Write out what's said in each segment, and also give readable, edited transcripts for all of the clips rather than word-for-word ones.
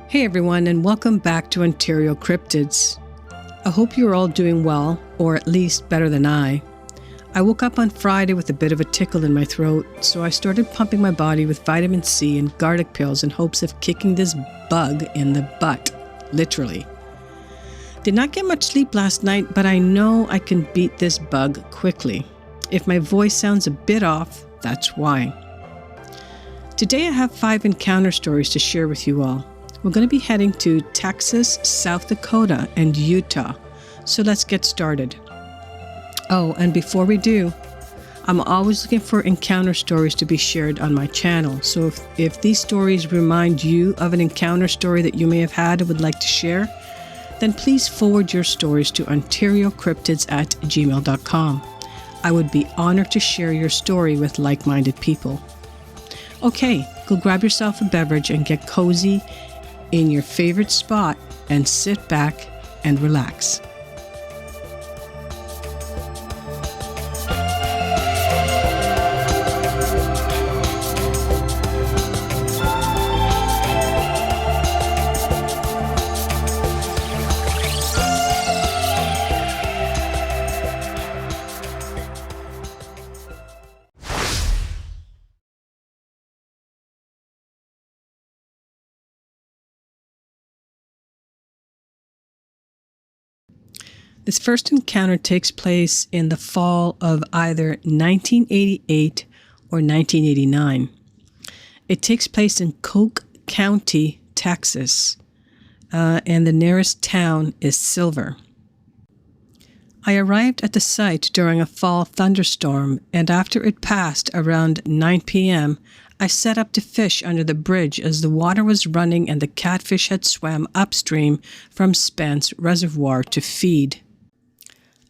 Hey everyone, and welcome back to Ontario Cryptids. I hope you're all doing well, or at least better than I. I woke up on Friday with a bit of a tickle in my throat, so I started pumping my body with vitamin C and garlic pills in hopes of kicking this bug in the butt, literally. Did not get much sleep last night, but I know I can beat this bug quickly. If my voice sounds a bit off, that's why. Today I have 5 encounter stories to share with you all. We're going to be heading to Texas, South Dakota, and Utah. So let's get started. Oh, and before we do, I'm always looking for encounter stories to be shared on my channel. So if these stories remind you of an encounter story that you may have had and would like to share, then please forward your stories to OntarioCryptids@gmail.com. I would be honored to share your story with like-minded people. Okay, go grab yourself a beverage and get cozy in your favorite spot and sit back and relax. This first encounter takes place in the fall of either 1988 or 1989. It takes place in Coke County, Texas, and the nearest town is Silver. I arrived at the site during a fall thunderstorm, and after it passed around 9 p.m., I set up to fish under the bridge as the water was running and the catfish had swam upstream from Spence Reservoir to feed.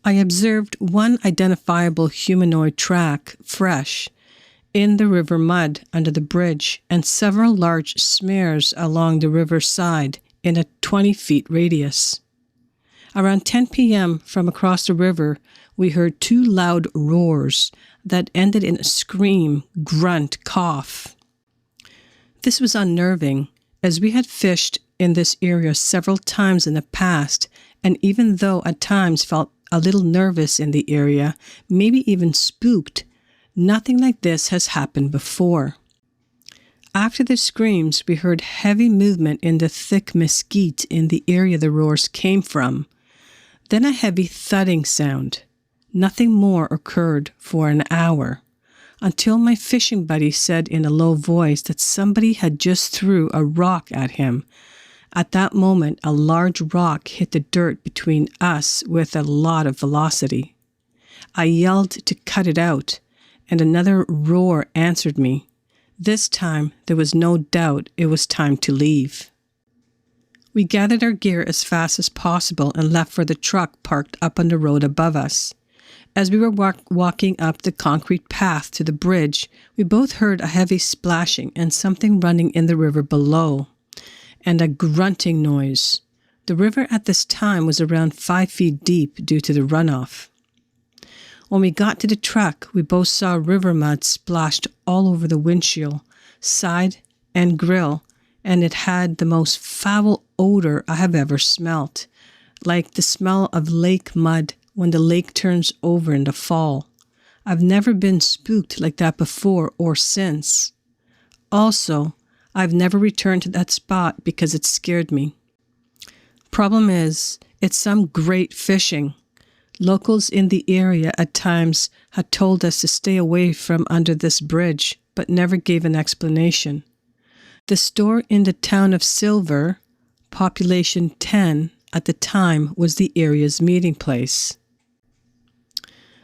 I observed one identifiable humanoid track, fresh, in the river mud under the bridge and several large smears along the river side in a 20-feet radius. Around 10 p.m. from across the river, we heard 2 loud roars that ended in a scream, grunt, cough. This was unnerving, as we had fished in this area several times in the past, and even though at times felt a little nervous in the area, maybe even spooked, nothing like this has happened before. After the screams, we heard heavy movement in the thick mesquite in the area the roars came from. Then a heavy thudding sound. Nothing more occurred for an hour, until my fishing buddy said in a low voice that somebody had just threw a rock at him. At that moment, a large rock hit the dirt between us with a lot of velocity. I yelled to cut it out, and another roar answered me. This time, there was no doubt it was time to leave. We gathered our gear as fast as possible and left for the truck parked up on the road above us. As we were walking up the concrete path to the bridge, we both heard a heavy splashing and something running in the river below, and a grunting noise. The river at this time was around 5 feet deep due to the runoff. When we got to the truck, we both saw river mud splashed all over the windshield, side, and grill, and it had the most foul odor I have ever smelt, like the smell of lake mud when the lake turns over in the fall. I've never been spooked like that before or since. Also, I've never returned to that spot because it scared me. Problem is, it's some great fishing. Locals in the area at times had told us to stay away from under this bridge, but never gave an explanation. The store in the town of Silver, population 10 at the time, was the area's meeting place.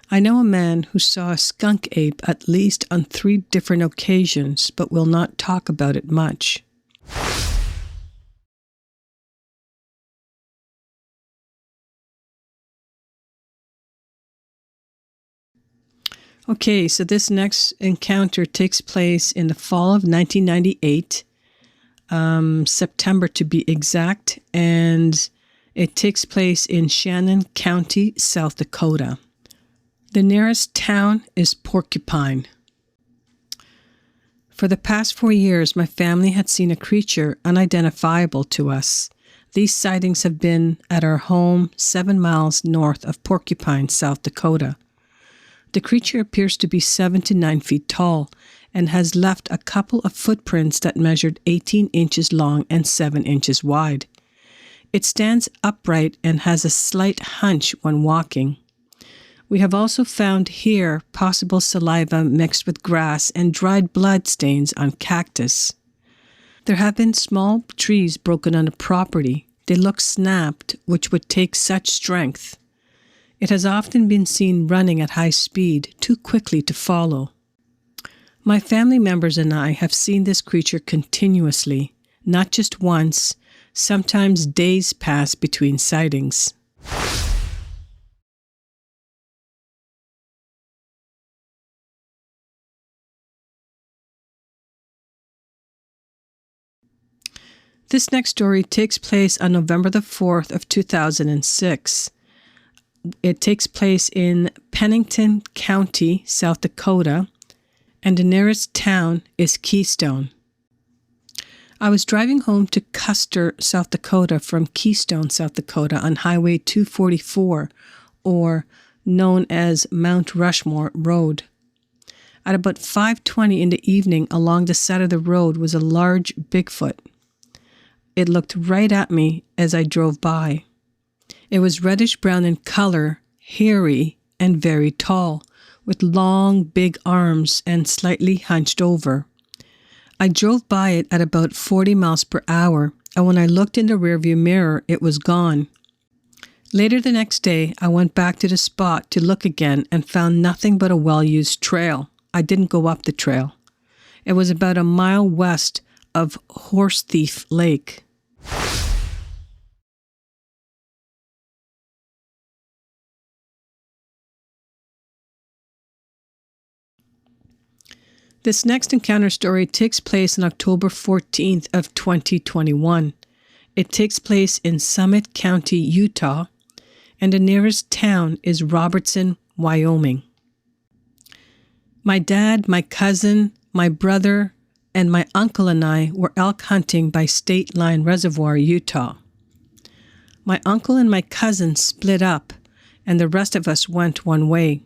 I know a man who saw a skunk ape at least on 3 different occasions, but will not talk about it much. Okay, so this next encounter takes place in the fall of 1998, September to be exact, and it takes place in Shannon County, South Dakota. The nearest town is Porcupine. For the past 4 years, my family had seen a creature unidentifiable to us. These sightings have been at our home 7 miles north of Porcupine, South Dakota. The creature appears to be 7 to 9 feet tall and has left a couple of footprints that measured 18 inches long and 7 inches wide. It stands upright and has a slight hunch when walking. We have also found here possible saliva mixed with grass and dried blood stains on cactus. There have been small trees broken on the property. They look snapped, which would take such strength. It has often been seen running at high speed, too quickly to follow. My family members and I have seen this creature continuously, not just once. Sometimes days pass between sightings. This next story takes place on November the 4th of 2006. It takes place in Pennington County, South Dakota, and the nearest town is Keystone. I was driving home to Custer, South Dakota from Keystone, South Dakota on Highway 244, or known as Mount Rushmore Road. At about 5:20 in the evening, along the side of the road was a large Bigfoot. It looked right at me as I drove by. It was reddish-brown in color, hairy, and very tall, with long, big arms and slightly hunched over. I drove by it at about 40 miles per hour, and when I looked in the rearview mirror, it was gone. Later the next day, I went back to the spot to look again and found nothing but a well-used trail. I didn't go up the trail. It was about a mile west of Horse Thief Lake. This next encounter story takes place on October 14th of 2021. It takes place in Summit County, Utah, and the nearest town is Robertson, Wyoming. My dad, my cousin, my brother, and my uncle and I were elk hunting by State Line Reservoir, Utah. My uncle and my cousin split up, and the rest of us went one way.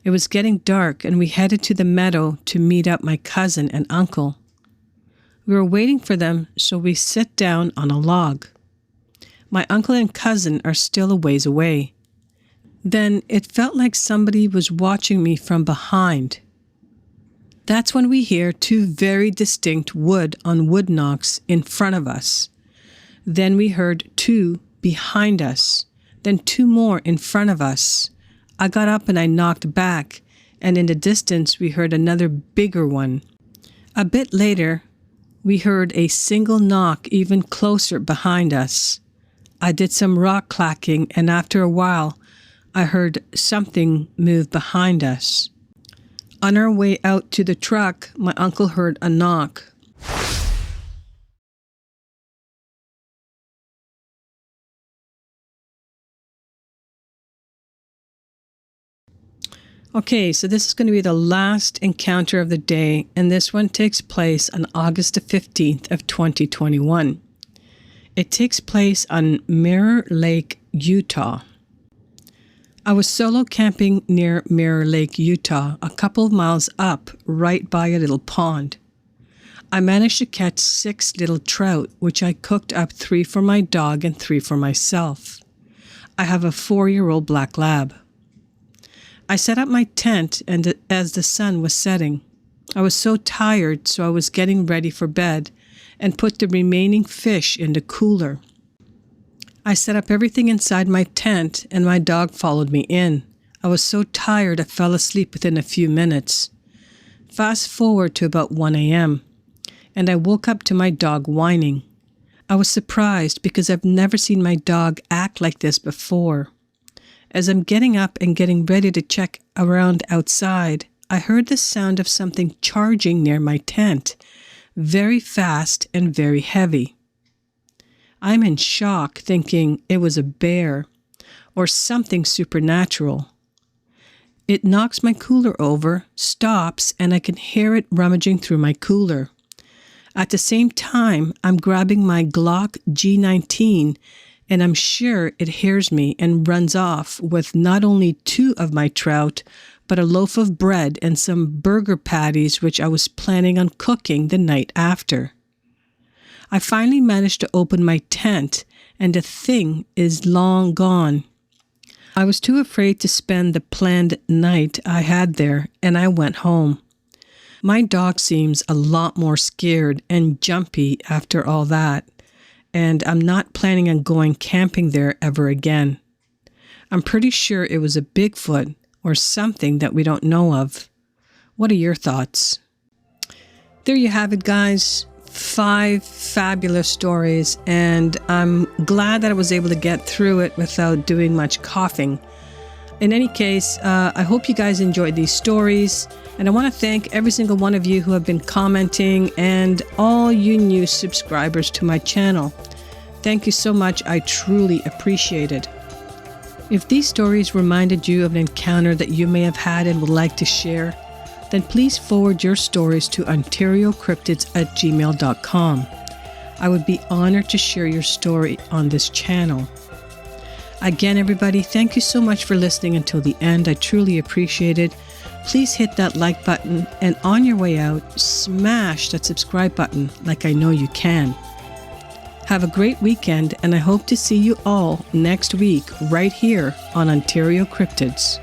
It was getting dark, and we headed to the meadow to meet up my cousin and uncle. We were waiting for them, so we sit down on a log. My uncle and cousin are still a ways away. Then it felt like somebody was watching me from behind. That's when we hear 2 very distinct wood-on-wood knocks in front of us. Then we heard 2 behind us, then 2 more in front of us. I got up and I knocked back, and in the distance we heard another bigger one. A bit later, we heard a single knock even closer behind us. I did some rock clacking, and after a while, I heard something move behind us. On our way out to the truck, my uncle heard a knock. Okay, so this is going to be the last encounter of the day, and this one takes place on August the 15th of 2021. It takes place on Mirror Lake, Utah. I was solo camping near Mirror Lake, Utah, a couple of miles up, right by a little pond. I managed to catch 6 little trout, which I cooked up 3 for my dog and 3 for myself. I have a 4-year-old black lab. I set up my tent and as the sun was setting. I was so tired, so I was getting ready for bed and put the remaining fish in the cooler. I set up everything inside my tent and my dog followed me in. I was so tired I fell asleep within a few minutes. Fast forward to about 1 a.m. and I woke up to my dog whining. I was surprised because I've never seen my dog act like this before. As I'm getting up and getting ready to check around outside, I heard the sound of something charging near my tent, very fast and very heavy. I'm in shock, thinking it was a bear or something supernatural. It knocks my cooler over, stops, and I can hear it rummaging through my cooler. At the same time, I'm grabbing my Glock G19, and I'm sure it hears me and runs off with not only 2 of my trout, but a loaf of bread and some burger patties which I was planning on cooking the night after. I finally managed to open my tent, and the thing is long gone. I was too afraid to spend the planned night I had there, and I went home. My dog seems a lot more scared and jumpy after all that, and I'm not planning on going camping there ever again. I'm pretty sure it was a Bigfoot or something that we don't know of. What are your thoughts? There you have it, guys. 5 fabulous stories, and I'm glad that I was able to get through it without doing much coughing. In any case, I hope you guys enjoyed these stories, and I want to thank every single one of you who have been commenting and all you new subscribers to my channel. Thank you so much. I truly appreciate it. If these stories reminded you of an encounter that you may have had and would like to share, then please forward your stories to OntarioCryptids@gmail.com. I would be honored to share your story on this channel. Again, everybody, thank you so much for listening until the end. I truly appreciate it. Please hit that like button, and on your way out, smash that subscribe button like I know you can. Have a great weekend, and I hope to see you all next week right here on Ontario Cryptids.